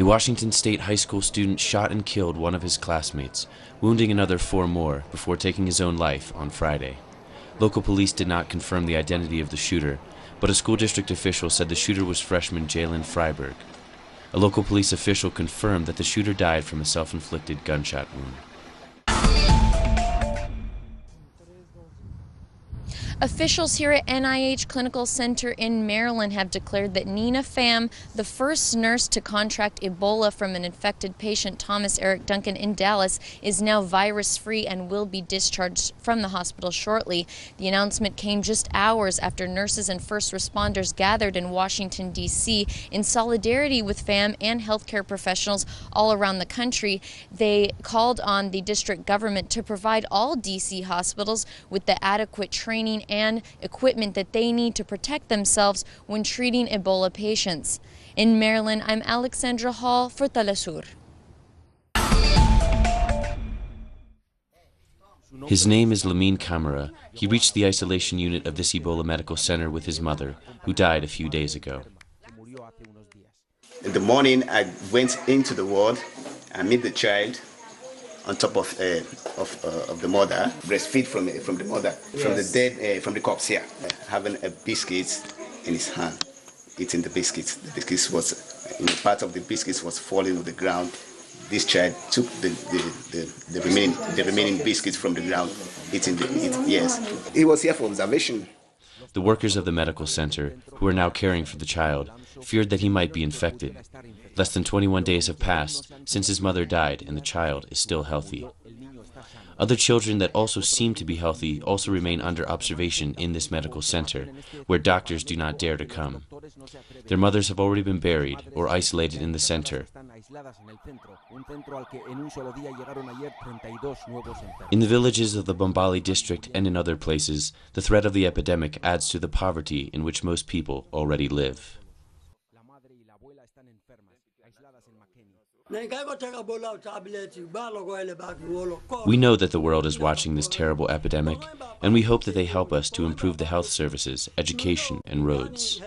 Washington State high school student shot and killed one of his classmates, wounding another 4 more before taking his own life on Friday. Local police did not confirm the identity of the shooter, but a school district official said the shooter was freshman Jalen Freiberg. A local police official confirmed that the shooter died from a self-inflicted gunshot wound. Officials here at NIH Clinical Center in Maryland have declared that Nina Pham, the first nurse to contract Ebola from an infected patient, Thomas Eric Duncan, in Dallas, is now virus-free and will be discharged from the hospital shortly. The announcement came just hours after nurses and first responders gathered in Washington, D.C. in solidarity with Pham and healthcare professionals all around the country. They called on the district government to provide all D.C. hospitals with the adequate training and equipment that they need to protect themselves when treating Ebola patients. In Maryland, I'm Alexandra Hall for Telesur. His name is Lamine Camara. He reached the isolation unit of this Ebola medical center with his mother, who died a few days ago. In the morning, I went into the ward and met the child on top of the mother, breastfeed from the mother, yes. From the dead, from the corpse here, having a biscuit in his hand, eating the biscuits. The biscuits was, part of the biscuits was falling on the ground. This child took the remaining biscuits from the ground, eating it. Yes, he was here for observation. The workers of the medical center, who are now caring for the child, feared that he might be infected. Less than 21 days have passed since his mother died, and the child is still healthy. Other children that also seem to be healthy also remain under observation in this medical center, where doctors do not dare to come. Their mothers have already been buried or isolated in the center. In the villages of the Bombali district and in other places, the threat of the epidemic adds to the poverty in which most people already live. We know that the world is watching this terrible epidemic, and we hope that they help us to improve the health services, education, and roads.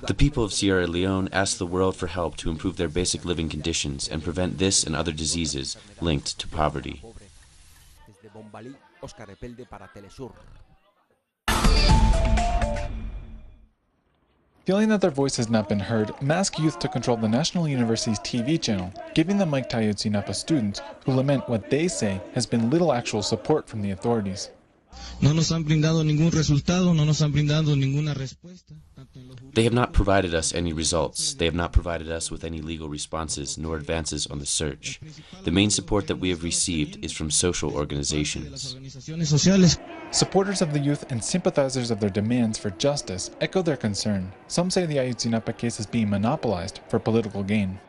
The people of Sierra Leone ask the world for help to improve their basic living conditions and prevent this and other diseases linked to poverty. Feeling that their voice has not been heard, Mask Youth took control of the National University's TV channel, giving the mic to Ayotzinapa students who lament what they say has been little actual support from the authorities. They have not provided us any results. They have not provided us with any legal responses nor advances on the search. The main support that we have received is from social organizations. Supporters of the youth and sympathizers of their demands for justice echo their concern. Some say the Ayotzinapa case is being monopolized for political gain.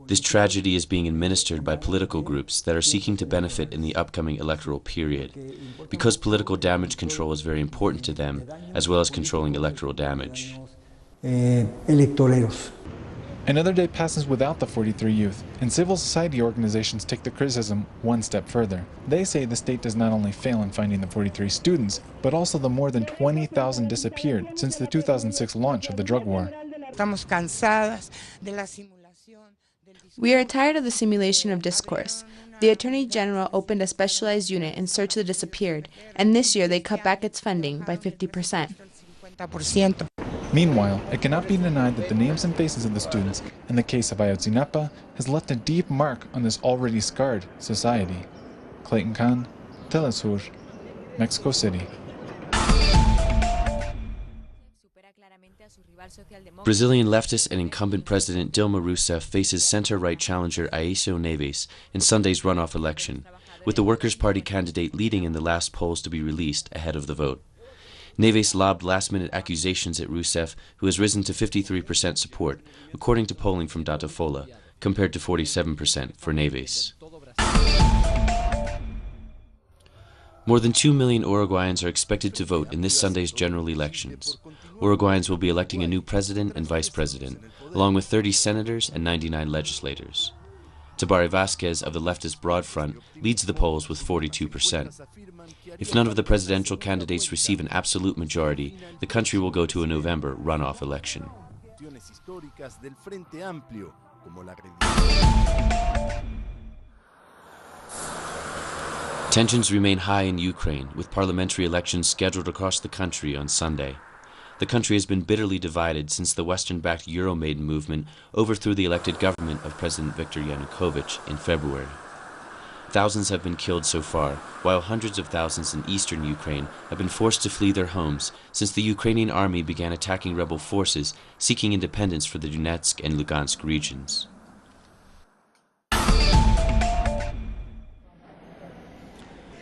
This tragedy is being administered by political groups that are seeking to benefit in the upcoming electoral period, because political damage control is very important to them, as well as controlling electoral damage. Another day passes without the 43 youth, and civil society organizations take the criticism one step further. They say the state does not only fail in finding the 43 students, but also the more than 20,000 disappeared since the 2006 launch of the drug war. We are tired of the simulation of discourse. The Attorney General opened a specialized unit in search of the disappeared, and this year they cut back its funding by 50%. Meanwhile, it cannot be denied that the names and faces of the students in the case of Ayotzinapa has left a deep mark on this already scarred society. Clayton Khan, Telesur, Mexico City. Brazilian leftist and incumbent President Dilma Rousseff faces center-right challenger Aécio Neves in Sunday's runoff election, with the Workers' Party candidate leading in the last polls to be released ahead of the vote. Neves lobbed last-minute accusations at Rousseff, who has risen to 53% support, according to polling from Datafolha, compared to 47% for Neves. More than 2 million Uruguayans are expected to vote in this Sunday's general elections. Uruguayans will be electing a new president and vice president, along with 30 senators and 99 legislators. Tabare Vasquez of the leftist Broad Front leads the polls with 42%. If none of the presidential candidates receive an absolute majority, the country will go to a November runoff election. Tensions remain high in Ukraine, with parliamentary elections scheduled across the country on Sunday. The country has been bitterly divided since the Western-backed Euromaidan movement overthrew the elected government of President Viktor Yanukovych in February. Thousands have been killed so far, while hundreds of thousands in eastern Ukraine have been forced to flee their homes since the Ukrainian army began attacking rebel forces seeking independence for the Donetsk and Lugansk regions.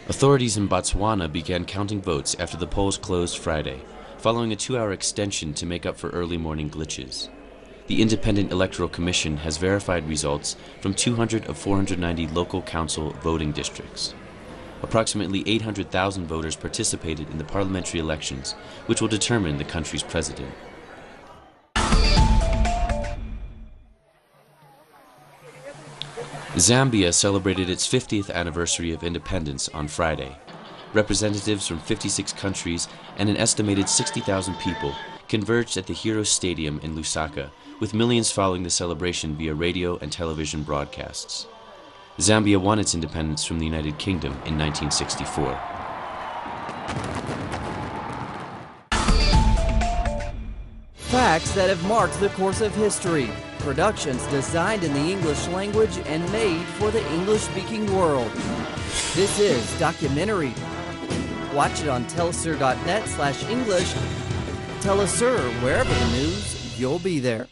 Authorities in Botswana began counting votes after the polls closed Friday, following a 2-hour extension to make up for early morning glitches. The Independent Electoral Commission has verified results from 200 of 490 local council voting districts. Approximately 800,000 voters participated in the parliamentary elections, which will determine the country's president. Zambia celebrated its 50th anniversary of independence on Friday. Representatives from 56 countries and an estimated 60,000 people converged at the Heroes Stadium in Lusaka, with millions following the celebration via radio and television broadcasts. Zambia won its independence from the United Kingdom in 1964. Facts that have marked the course of history. Productions designed in the English language and made for the English-speaking world. This is Documentary. Watch it on telesur.net/English. Telesur, wherever the news, you'll be there.